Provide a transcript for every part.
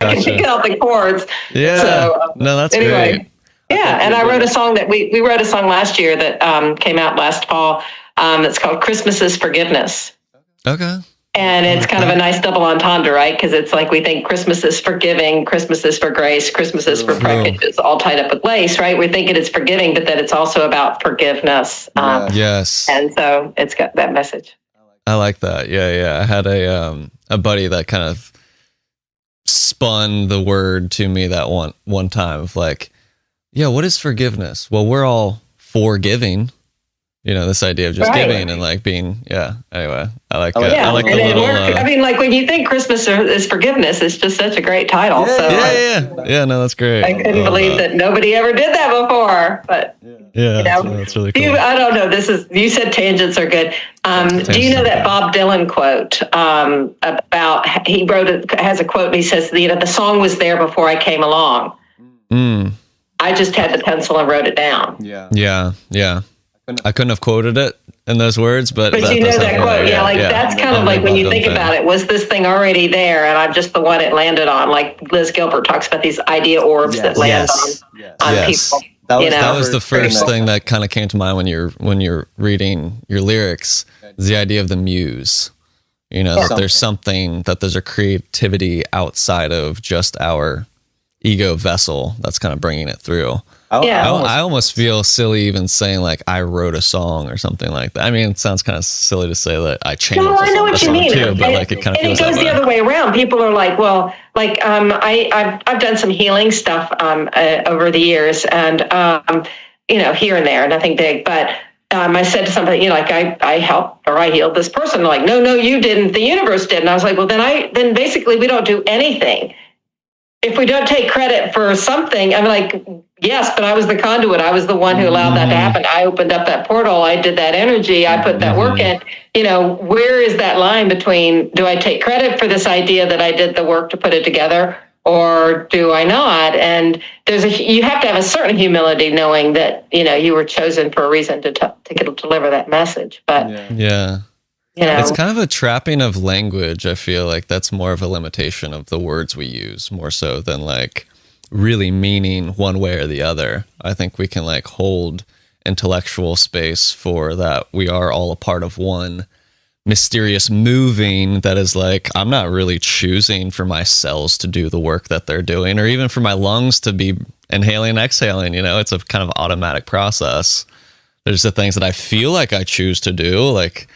I can pick out the chords. Yeah. So, no, that's anyway. great. Yeah, and I wrote a song that we wrote a song last year that came out last fall. It's called "Christmas is Forgiveness." Okay. And it's kind of a nice double entendre, right? Because it's like we think Christmas is forgiving, Christmas is for grace, Christmas is for packages, all tied up with lace, right? We're thinking it's forgiving, but that it's also about forgiveness. Yes. And so it's got that message. I like that. Yeah. I had a buddy that kind of spun the word to me that one time of like, yeah, what is forgiveness? Well, we're all forgiving. This idea of just giving and like being, anyway, I like the little, I mean, like when you think Christmas is forgiveness, it's just such a great title. Yeah, no, that's great. I couldn't believe that nobody ever did that before, but that's really cool. I don't know. You said tangents are good. Do you know that Bob Dylan quote about, has a quote and he says, the song was there before I came along. I just had the pencil and wrote it down. Yeah. I couldn't have quoted it in those words, but you know that quote. That's kind of like when you think about it, was this thing already there and I'm just the one it landed on? Like Liz Gilbert talks about these idea orbs that land on people. That was the first thing that kind of came to mind when you're reading your lyrics, is the idea of the muse. That there's a creativity outside of just our ego vessel that's kind of bringing it through. I almost feel silly even saying like I wrote a song or something like that. I mean, it sounds kind of silly to say that I changed. No, I know what you mean. Too, but like it kind of feels it goes the other way around. People are like, well, like I've done some healing stuff over the years, and here and there, nothing big, but. I said to somebody, like I helped or I healed this person. They're like, no, you didn't. The universe did. And I was like, well, then basically we don't do anything. If we don't take credit for something, I'm like, yes, but I was the conduit. I was the one who allowed that to happen. I opened up that portal. I did that energy. I put that work in. Where is that line between, do I take credit for this idea that I did the work to put it together, or do I not? And you have to have a certain humility knowing that, you were chosen for a reason to deliver that message. But it's kind of a trapping of language. I feel like that's more of a limitation of the words we use, more so than like really meaning one way or the other. I think we can like hold intellectual space for that. We are all a part of one mysterious moving that is like, I'm not really choosing for my cells to do the work that they're doing, or even for my lungs to be inhaling and exhaling. It's a kind of automatic process. There's the things that I feel like I choose to do, like,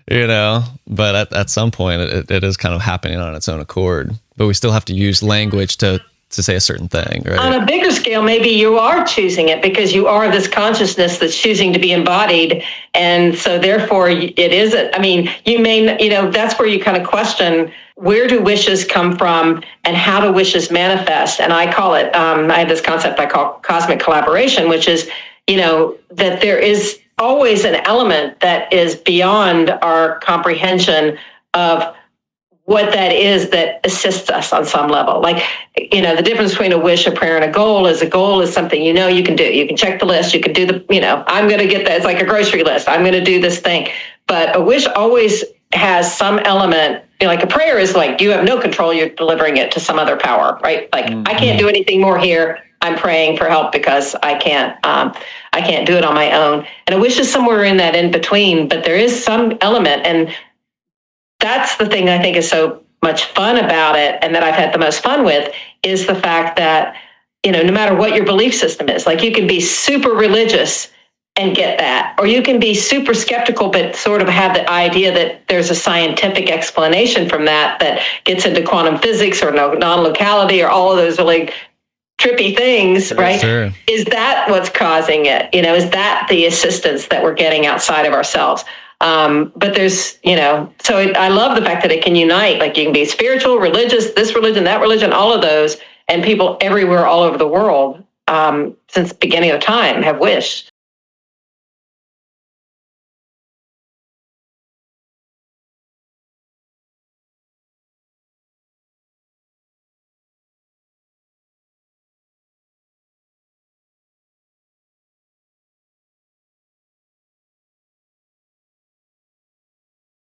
but at some point it is kind of happening on its own accord, but we still have to use language to say a certain thing, right? On a bigger scale, maybe you are choosing it because you are this consciousness that's choosing to be embodied. And so therefore it isn't, you may, that's where you kind of question, where do wishes come from and how do wishes manifest? And I call it, I have this concept I call cosmic collaboration, which is, that there is always an element that is beyond our comprehension of what that is that assists us on some level. Like, the difference between a wish, a prayer, and a goal is something you can do. You can check the list. You can do I'm going to get that. It's like a grocery list. I'm going to do this thing. But a wish always has some element, like a prayer is like, you have no control. You're delivering it to some other power, right? Like, I can't do anything more here. I'm praying for help because I can't do it on my own. And a wish is somewhere in that in between, but there is some element. And that's the thing I think is so much fun about it, and that I've had the most fun with, is the fact that, no matter what your belief system is, like you can be super religious and get that, or you can be super skeptical but sort of have the idea that there's a scientific explanation from that gets into quantum physics or non-locality or all of those really trippy things, right? Sure. Is that what's causing it? Is that the assistance that we're getting outside of ourselves? But there's, I love the fact that it can unite, like you can be spiritual, religious, this religion, that religion, all of those, and people everywhere, all over the world, since the beginning of time have wished.